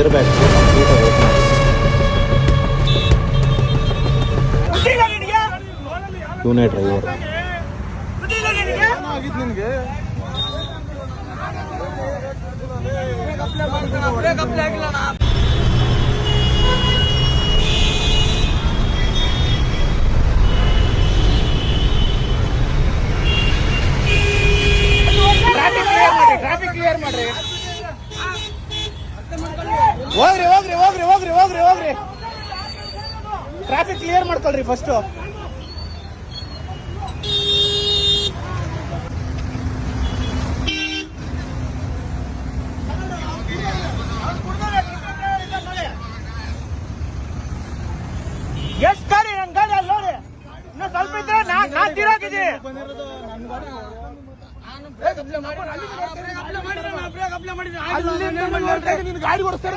Air bag ಕಂಪ್ಲೀಟಾಗಿ open ಆಗಿದೆ. ಇವನೇ ಡ್ರೈವರ್. ಟ್ರಾಫಿಕ್ ಕ್ಲಿಯರ್ ಮಾಡ್ರಿ. ಹೋಗ್ರಿ ಹೋಗ್ರಿ ಹೋಗ್ರಿ ಹೋಗ್ರಿ ಹೋಗ್ರಿ ಹೋಗ್ರಿ ಟ್ರಾಫಿಕ್ ಕ್ಲಿಯರ್ ಮಾಡ್ಕೊಳ್ರಿ ಫಸ್ಟ್. ಎಷ್ಟು ಗಾಡಿ ನನ್ನ ಗಾಡಿ ಅಲ್ಲಿ ನೋಡಿ, ಇನ್ನು ಸ್ವಲ್ಪ ಇದ್ರೆ ನಾ ತೀರಾಗಿದ್ದೀನಿ. ಗಾಡಿ ಓಡಿಸ್ತಾ